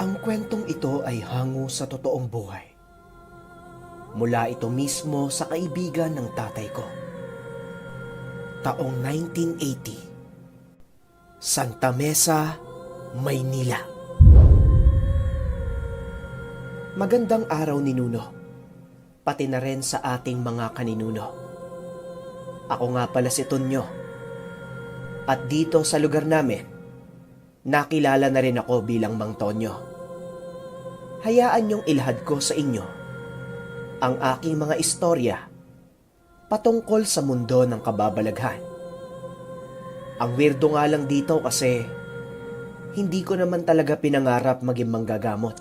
Ang kwentong ito ay hango sa totoong buhay. Mula ito mismo sa kaibigan ng tatay ko. Taong 1980. Santa Mesa, Maynila. Magandang araw ni Nuno, pati na rin sa ating mga kaninuno. Ako nga pala si Tonyo. At dito sa lugar namin, nakilala na rin ako bilang Mang Tonyo. Hayaan niyong ilahad ko sa inyo ang aking mga istorya patungkol sa mundo ng kababalaghan. Ang weirdo nga lang dito kasi hindi ko naman talaga pinangarap maging manggagamot.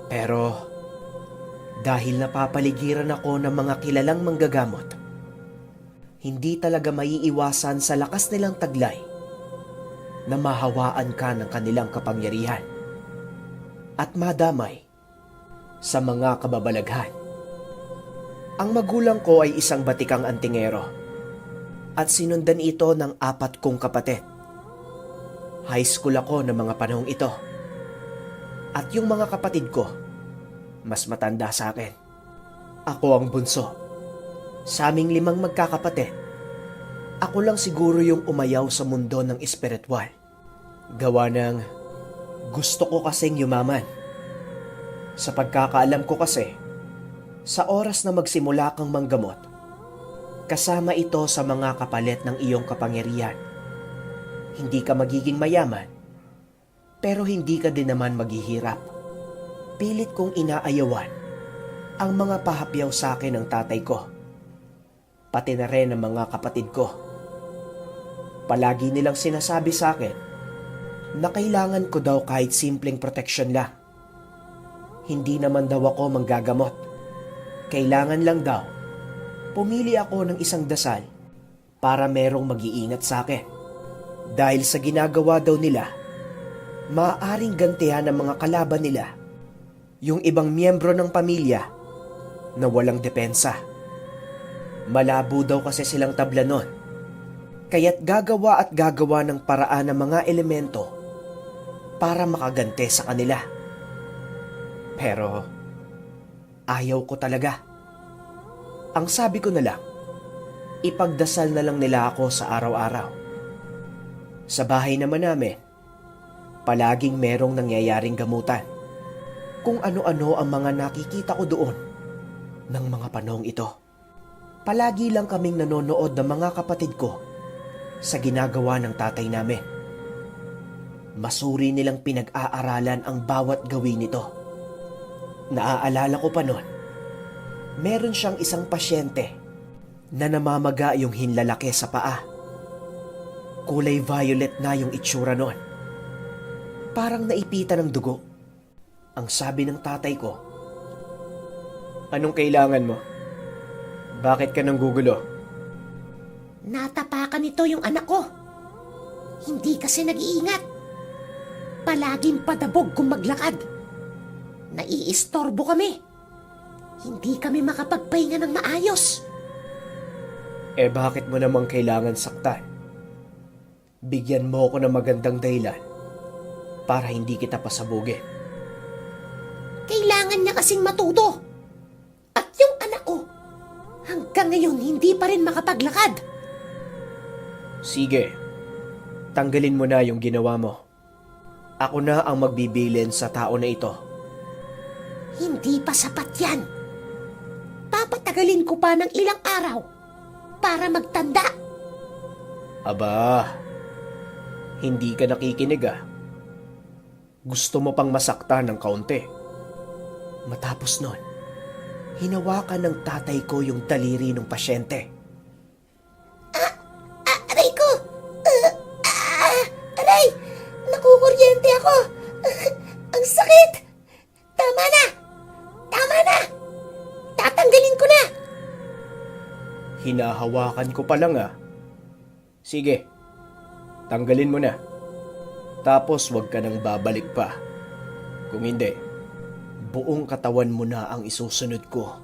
Pero dahil napapaligiran ako ng mga kilalang manggagamot, hindi talaga maiiwasan sa lakas nilang taglay na mahawaan ka ng kanilang kapangyarihan at madamay sa mga kababalaghan. Ang magulang ko ay isang batikang antingero at sinundan ito ng 4 kong kapatid. High school ako ng mga panahong ito. At yung mga kapatid ko, mas matanda sa akin. Ako ang bunso. Sa aming 5 magkakapatid, ako lang siguro yung umayaw sa mundo ng espiritual. Gawa ng gusto ko kasing yumaman. Sa pagkakaalam ko kasi, sa oras na magsimula kang manggamot, kasama ito sa mga kapalit ng iyong kapangyarihan. Hindi ka magiging mayaman, pero hindi ka din naman maghihirap. Pilit kong inaayawan ang mga pahapyaw sa akin ng tatay ko, pati na rin ang mga kapatid ko. Palagi nilang sinasabi sa akin na kailangan ko daw kahit simpleng protection lang. Hindi naman daw ako manggagamot. Kailangan lang daw pumili ako ng isang dasal para merong mag-iingat sa akin. Dahil sa ginagawa daw nila, maaaring gantihan ng mga kalaban nila yung ibang miyembro ng pamilya na walang depensa. Malabo daw kasi silang tabla nun, kaya't gagawa at gagawa ng paraan ng mga elemento para makagante sa kanila. Pero ayaw ko talaga. Ang sabi ko na lang, ipagdasal na lang nila ako sa araw-araw. Sa bahay naman namin, palaging merong nangyayaring gamutan. Kung ano-ano ang mga nakikita ko doon ng mga panahong ito. Palagi lang kaming nanonood ng mga kapatid ko sa ginagawa ng tatay namin. Masuri nilang pinag-aaralan ang bawat gawin nito. Naaalala ko pa noon, meron siyang isang pasyente na namamaga yung hinlalaki sa paa. Kulay violet na yung itsura noon. Parang naipitan ng dugo. Ang sabi ng tatay ko, "Anong kailangan mo? Bakit ka nanggugulo?" Natapakan nito yung anak ko. Hindi kasi nag-iingat. Palaging padabog kung maglakad. Naiistorbo kami. Hindi kami makapagpahinga ng maayos. Bakit mo namang kailangan saktan? Bigyan mo ako ng magandang dahilan para hindi kita pasabugin. Kailangan niya kasing matuto. At yung anak ko, hanggang ngayon hindi pa rin makapaglakad. Sige, tanggalin mo na yung ginawa mo. Ako na ang magbibilin sa tao na ito. Hindi pa sapat yan. Papatagalin ko pa ng ilang araw para magtanda. Aba, hindi ka nakikinig ah. Gusto mo pang masaktan ng kaunti. Matapos nun, hinawakan ng tatay ko yung daliri ng pasyente. Aray ko! Aray! Nakukuryente ako! Ang sakit! Tama na! Tama na! Tatanggalin ko na! Hinahawakan ko pa lang ah. Sige, tanggalin mo na. Tapos huwag ka nang babalik pa. Kung hindi, buong katawan mo na ang isusunod ko.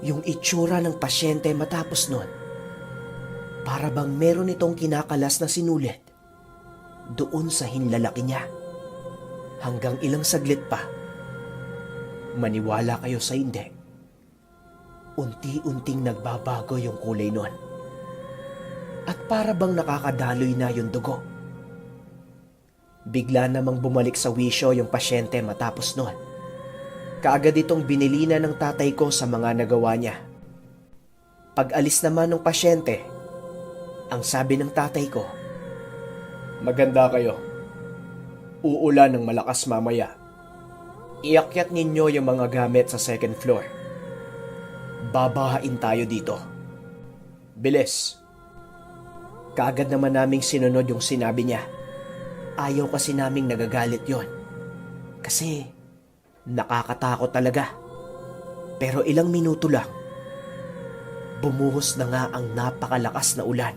Yung itsura ng pasyente matapos nun, para bang meron itong kinakalas na sinulit doon sa hinlalaki niya. Hanggang ilang saglit pa. Maniwala kayo sa hindi. Unti-unting nagbabago yung kulay nun. At para bang nakakadaloy na yung dugo. Bigla namang bumalik sa wisyo yung pasyente matapos nun. Kaagad itong binilina ng tatay ko sa mga nagawa niya. Pag alis naman ng pasyente, ang sabi ng tatay ko, "Maganda kayo. Uulan ng malakas mamaya. Iakyat ninyo yung mga gamit sa second floor. Babahain tayo dito. Bilis." Kaagad naman naming sinunod yung sinabi niya. Ayaw kasi naming nagagalit yon. Kasi nakakatakot talaga. Pero ilang minuto lang, bumuhos na nga ang napakalakas na ulan.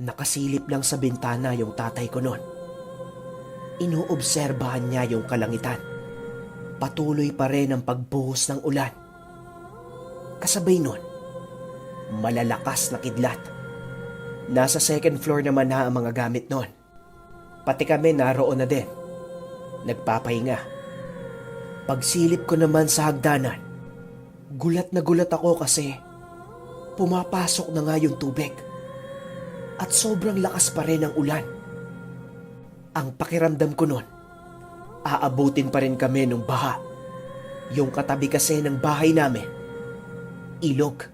Nakasilip lang sa bintana yung tatay ko noon. Inuobserbahan niya yung kalangitan. Patuloy pa rin ang pagbuhos ng ulan. Kasabay nun, malalakas na kidlat. Nasa second floor naman na ang mga gamit noon. Pati kami naroon na din. Nagpapahinga. Pagsilip ko naman sa hagdanan, gulat na gulat ako kasi pumapasok na nga yung tubig. At sobrang lakas pa rin ang ulan. Ang pakiramdam ko nun, aabutin pa rin kami ng baha. Yung katabi kasi ng bahay namin, ilog.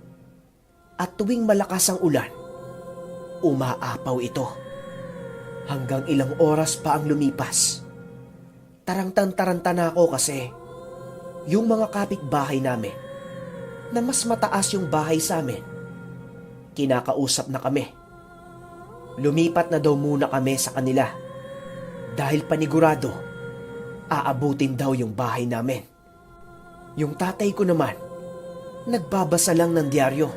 At tuwing malakas ang ulan, umaapaw ito. Hanggang ilang oras pa ang lumipas. Tarantang-taranta na ako kasi yung mga kapitbahay namin na mas mataas yung bahay sa amin, kinakausap na kami. Lumipat na daw muna kami sa kanila dahil panigurado aabutin daw yung bahay namin. Yung tatay ko naman, nagbabasa lang ng dyaryo.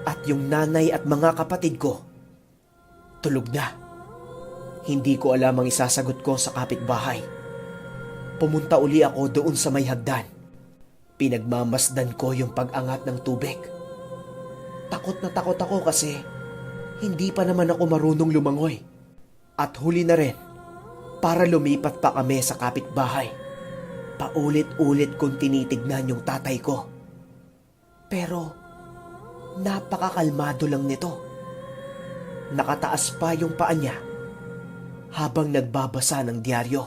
At yung nanay at mga kapatid ko, tulog na. Hindi ko alam ang isasagot ko sa kapitbahay. Pumunta uli ako doon sa may hagdan. Pinagmamasdan ko yung pag-angat ng tubig. Takot na takot ako kasi hindi pa naman ako marunong lumangoy. At huli na rin, para lumipat pa kami sa kapitbahay. Paulit-ulit kong tinitignan yung tatay ko. Pero napakakalmado lang nito. Nakataas pa yung paa niya habang nagbabasa ng dyaryo.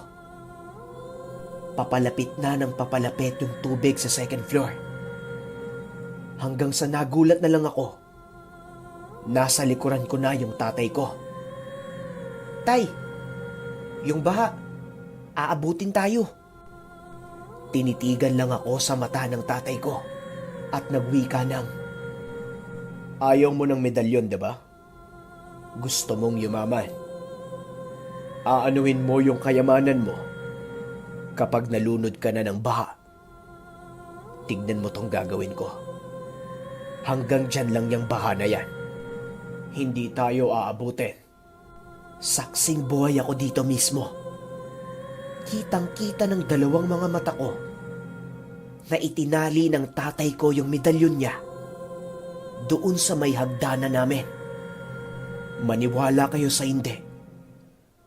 Papalapit na ng papalapit yung tubig sa second floor. Hanggang sa nagulat na lang ako. Nasa likuran ko na yung tatay ko. "Tay, yung baha, aabutin tayo." Tinitigan lang ako sa mata ng tatay ko at nagwika ng, "Ayaw mo ng medalyon, diba? Gusto mong yumaman. Aanuhin mo yung kayamanan mo kapag nalunod ka na ng baha. Tignan mo tong gagawin ko. Hanggang dyan lang yung baha na yan. Hindi tayo aabutin." Saksing buhay ako dito mismo. Kitang-kita ng dalawang mga mata ko na itinali ng tatay ko yung medalyon niya doon sa may hagdanan namin. Maniwala kayo sa hindi.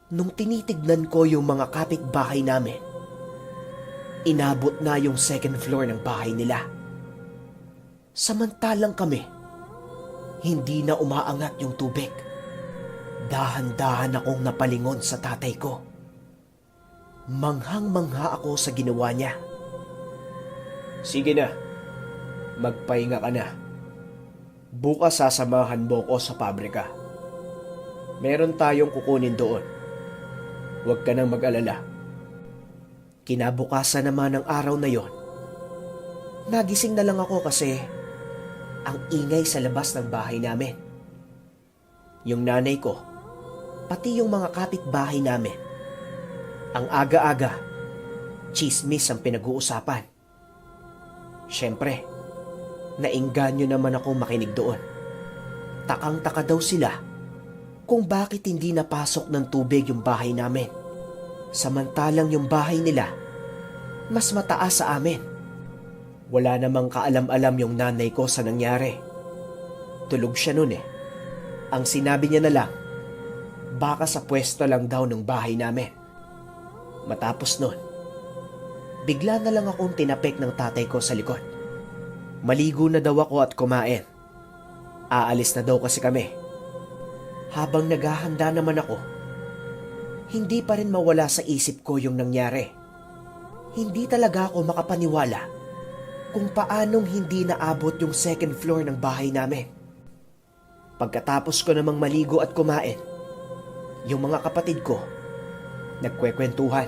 Nung tinitignan ko yung mga kapitbahay namin, inabot na yung second floor ng bahay nila. Samantalang kami, hindi na umaangat yung tubig. Dahan-dahan akong napalingon sa tatay ko. Manghang-mangha ako sa ginawa niya. "Sige na, magpahinga ka na. Bukas sasamahan mo ko sa pabrika. Meron tayong kukunin doon. Huwag ka nang mag-alala." Kinabukasan naman ng araw na yon, nagising na lang ako kasi ang ingay sa labas ng bahay namin. Yung nanay ko, pati yung mga kapitbahay namin, ang aga-aga, chismis ang pinag-uusapan. Siyempre, nainganyo naman ako makinig doon. Takang-taka daw sila kung bakit hindi napasok ng tubig yung bahay namin. Samantalang yung bahay nila, mas mataas sa amin. Wala namang kaalam-alam yung nanay ko sa nangyari. Tulog siya nun eh. Ang sinabi niya na lang, baka sa pwesto lang daw ng bahay namin. Matapos nun, bigla na lang akong tinapik ng tatay ko sa likod. Maligo na daw ako at kumain. Aalis na daw kasi kami. Habang naghahanda naman ako, hindi pa rin mawala sa isip ko yung nangyari. Hindi talaga ako makapaniwala kung paanong hindi naabot yung second floor ng bahay namin. Pagkatapos ko namang maligo at kumain, yung mga kapatid ko nagkwekwentuhan.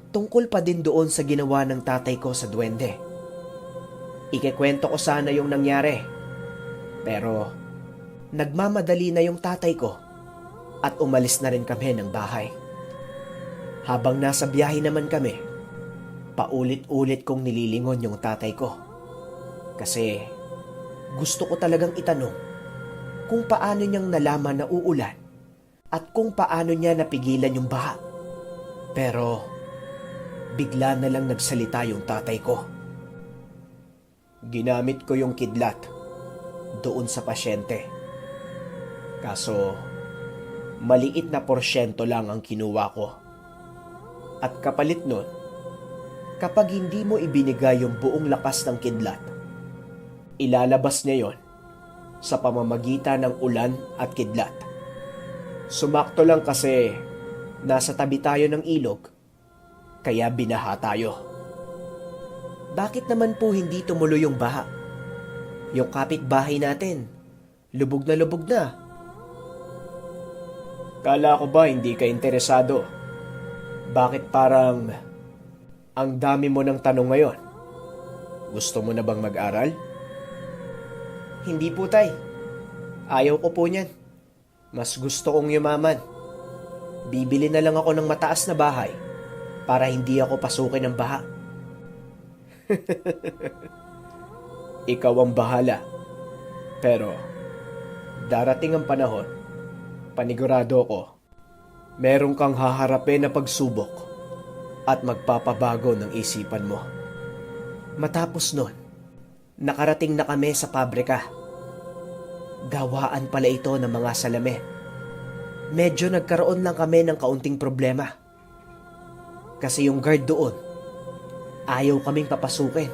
Tungkol pa din doon sa ginawa ng tatay ko sa duwende. Ikikwento ko sana yung nangyari, pero nagmamadali na yung tatay ko at umalis na rin kami ng bahay. Habang nasa biyahe naman kami, paulit-ulit kong nililingon yung tatay ko. Kasi gusto ko talagang itanong kung paano niyang nalaman na uulan at kung paano niya napigilan yung baha. Pero bigla na lang nagsalita yung tatay ko. Ginamit ko yung kidlat doon sa pasyente. Kaso maliit na porsyento lang ang kinuha ko. At kapalit nun, kapag hindi mo ibinigay yung buong lakas ng kidlat, ilalabas niya yon sa pamamagitan ng ulan at kidlat. Sumakto lang kasi nasa tabi tayo ng ilog, kaya binaha tayo. Bakit naman po hindi tumuloy yung baha? Yung kapitbahay natin, lubog na lubog na. Kala ko ba hindi ka interesado? Bakit parang ang dami mo ng tanong ngayon? Gusto mo na bang mag-aral? Hindi po, tay. Ayaw ko po niyan. Mas gusto kong yumaman. Bibili na lang ako ng mataas na bahay para hindi ako pasukin ng baha. Ikaw ang bahala. Pero darating ang panahon, panigurado ko, meron kang haharapin na pagsubok at magpapabago ng isipan mo. Matapos nun, nakarating na kami sa pabrika. Gawaan pala ito ng mga salamin. Medyo nagkaroon lang kami ng kaunting problema. Kasi yung guard doon, ayaw kaming papasukin.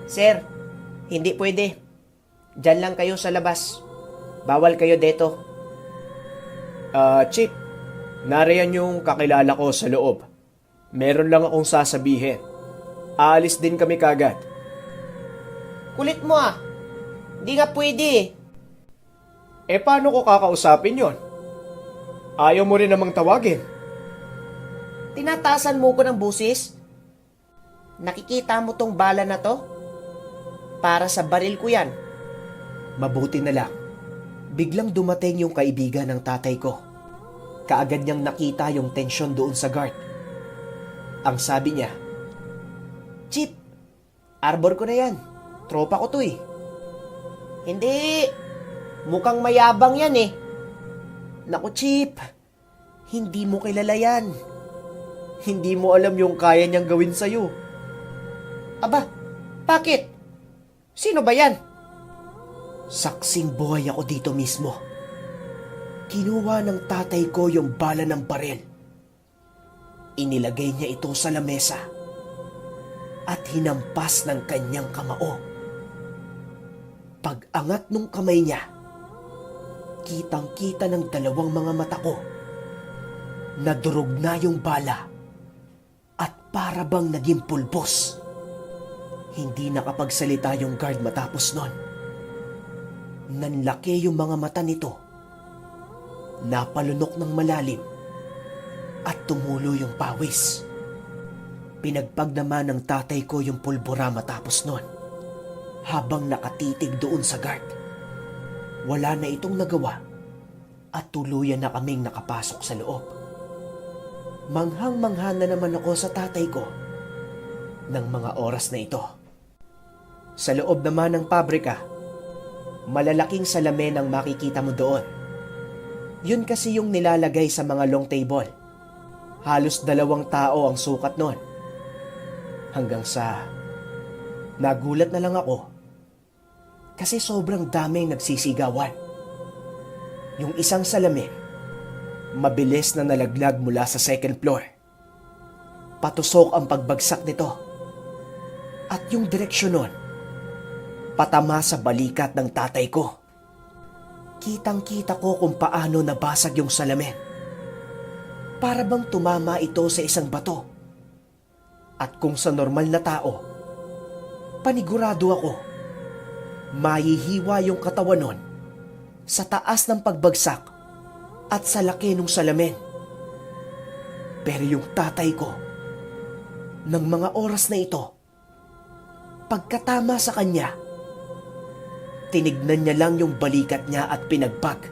Sir, hindi pwede. Diyan lang kayo sa labas. Bawal kayo dito. Chip, nariyan yung kakilala ko sa loob. Meron lang akong sasabihin. Aalis din kami kagad. Kulit mo ah. Hindi nga pwede eh. Paano ko kakausapin yon? Ayaw mo rin namang tawagin. Tinatasan mo ko ng busis? Nakikita mo tong bala na to? Para sa baril ko yan. Mabuti na lang. Biglang dumating yung kaibigan ng tatay ko. Kaagad niyang nakita yung tensyon doon sa guard. Ang sabi niya, Chip, arbor ko na yan. Tropa ko to eh. Hindi. Mukhang mayabang yan eh. Naku Chip, hindi mo kilala yan. Hindi mo alam yung kaya niyang gawin sa'yo. Aba, bakit? Sino ba yan? Saksing buhay ako dito mismo. Kinuha ng tatay ko yung bala ng baril. Inilagay niya ito sa lamesa at hinampas ng kanyang kamao. Pag-angat nung kamay niya, kitang-kita ng dalawang mga mata ko. Nadurog na yung bala at para bang naging pulbos. Hindi nakapagsalita yung guard matapos nun. Nanlaki yung mga mata nito. Napalunok ng malalim at tumulo yung pawis. Pinagpag naman ng tatay ko yung pulbura matapos nun. Habang nakatitig doon sa guard, wala na itong nagawa at tuluyan na kaming nakapasok sa loob. Manghang-mangha na naman ako sa tatay ko ng mga oras na ito. Sa loob naman ng pabrika, malalaking salamin ang makikita mo doon. Yun kasi yung nilalagay sa mga long table. Halos 2 tao ang sukat nun. Hanggang sa nagulat na lang ako kasi sobrang daming nagsisigawan. Yung isang salamin, Mabilis na nalaglag mula sa second floor. Patusok ang pagbagsak nito. At yung direksyon nun, patama sa balikat ng tatay ko. Kitang-kita ko kung paano nabasag yung salamin. Para bang tumama ito sa isang bato. At kung sa normal na tao, panigurado ako, mahihiwa yung katawan nun sa taas ng pagbagsak at sa laki ng salamin. Pero yung tatay ko, ng mga oras na ito, pagkatama sa kanya, tinignan niya lang yung balikat niya at pinagpag.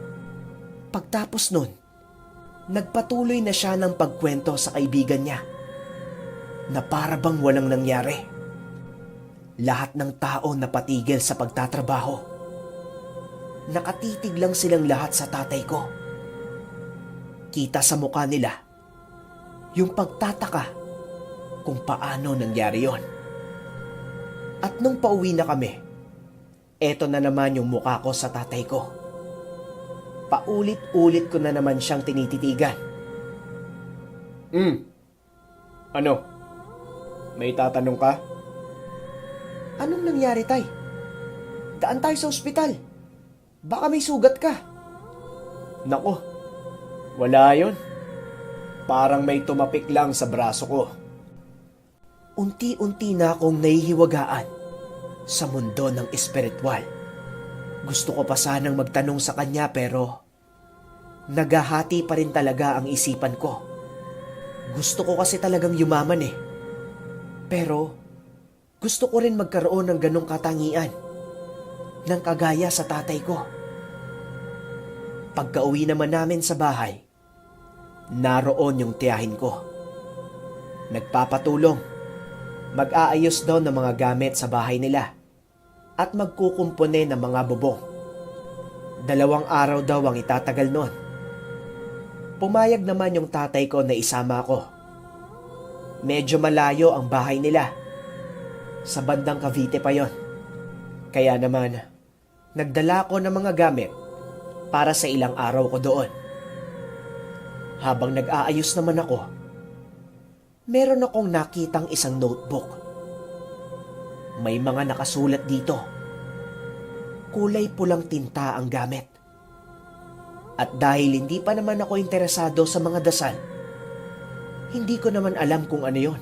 Pagtapos nun, nagpatuloy na siya ng pagkwento sa kaibigan niya na para bang walang nangyari. Lahat ng tao napatigil sa pagtatrabaho. Nakatitig lang silang lahat sa tatay ko. Kita sa mukha nila yung pagtataka kung paano nangyari yon. At nung pauwi na kami, eto na naman yung mukha ko sa tatay ko. Paulit-ulit ko na naman siyang tinititigan. Ano? May tatanong ka? Anong nangyari, tay? Daan tayo sa ospital. Baka may sugat ka. Nako, wala yon. Parang may tumapik lang sa braso ko. Unti-unti na akong nahihiwagaan sa mundo ng espiritual. Gusto ko pa sanang magtanong sa kanya pero naghahati pa rin talaga ang isipan ko. Gusto ko kasi talagang yumaman eh. Pero gusto ko rin magkaroon ng ganong katangian ng kagaya sa tatay ko. Pagka-uwi naman namin sa bahay, naroon yung tiyahin ko. Nagpapatulong. Mag-aayos daw ng mga gamit sa bahay nila at magkukumpone ng mga bubong. 2 araw daw ang itatagal noon. Pumayag naman yung tatay ko na isama ko. Medyo malayo ang bahay nila. Sa bandang Cavite pa yon. Kaya naman, nagdala ko ng mga gamit para sa ilang araw ko doon. Habang nag-aayos naman ako, meron akong nakitang isang notebook. May mga nakasulat dito. Kulay pulang tinta ang gamit. At dahil hindi pa naman ako interesado sa mga dasal, hindi ko naman alam kung ano yon.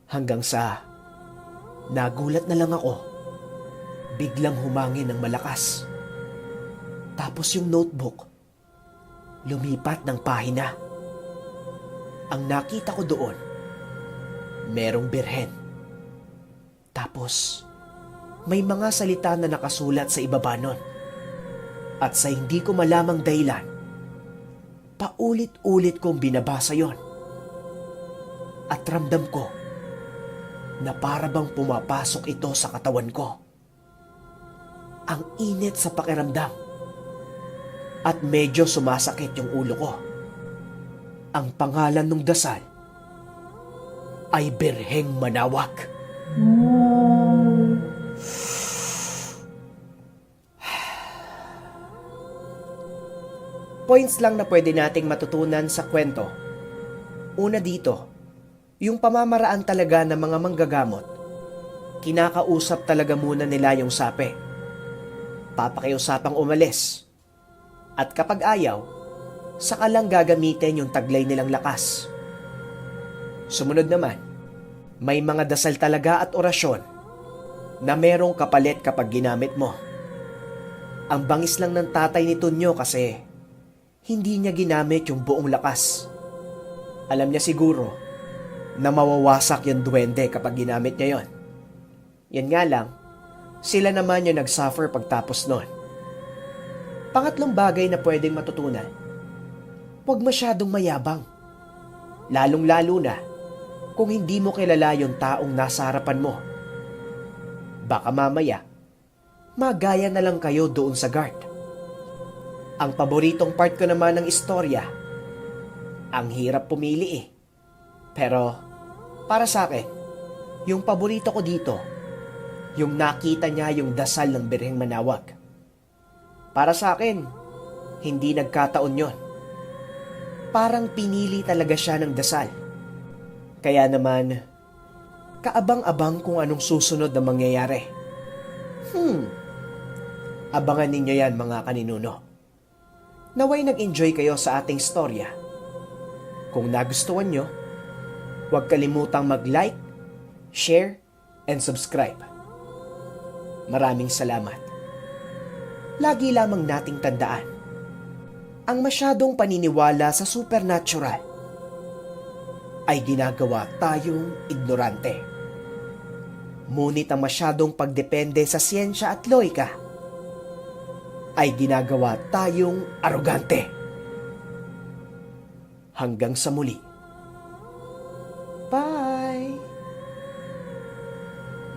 Hanggang sa nagulat na lang ako. Biglang humangin ng malakas. Tapos yung notebook, lumipat ng pahina. Ang nakita ko doon, merong birhen. Tapos, may mga salita na nakasulat sa ibaba nun. At sa hindi ko malamang dahilan, paulit-ulit kong binabasa yon. At ramdam ko na para bang pumapasok ito sa katawan ko. Ang init sa pakiramdam. At medyo sumasakit yung ulo ko. Ang pangalan ng dasal ay Birheng Manawak. Points lang na pwede nating matutunan sa kwento. Una dito, yung pamamaraan talaga ng mga manggagamot. Kinakausap talaga muna nila yung sape. Papakiusapang umalis. At kapag ayaw, saka lang gagamitin yung taglay nilang lakas. Sumunod naman, may mga dasal talaga at orasyon na merong kapalit kapag ginamit mo. Ang bangis lang ng tatay ni Tonyo kasi hindi niya ginamit yung buong lakas. Alam niya siguro na mawawasak yung duwende kapag ginamit niya yon. Yan nga lang, sila naman yung nagsuffer pagtapos nun. Pangatlong bagay na pwedeng matutunan, huwag masyadong mayabang. Lalong-lalo na kung hindi mo kilala yung taong nasa harapan mo. Baka mamaya, magaya na lang kayo doon sa guard. Ang paboritong part ko naman ng istorya, ang hirap pumili eh. Pero para sa akin, yung paborito ko dito, yung nakita niya yung dasal ng Birheng Manawag. Para sa akin, hindi nagkataon yon. Parang pinili talaga siya ng dasal. Kaya naman, kaabang-abang kung anong susunod na mangyayari. Abangan ninyo yan mga kaninuno. Naway nag-enjoy kayo sa ating storya. Kung nagustuhan nyo, huwag kalimutang mag-like, share, and subscribe. Maraming salamat. Lagi lamang nating tandaan, ang masyadong paniniwala sa supernatural ay ginagawa tayong ignorante. Ngunit ang masyadong pagdepende sa siyensya at loika ay ginagawa tayong arogante. Hanggang sa muli. Bye!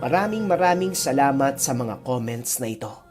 Maraming salamat sa mga comments na ito.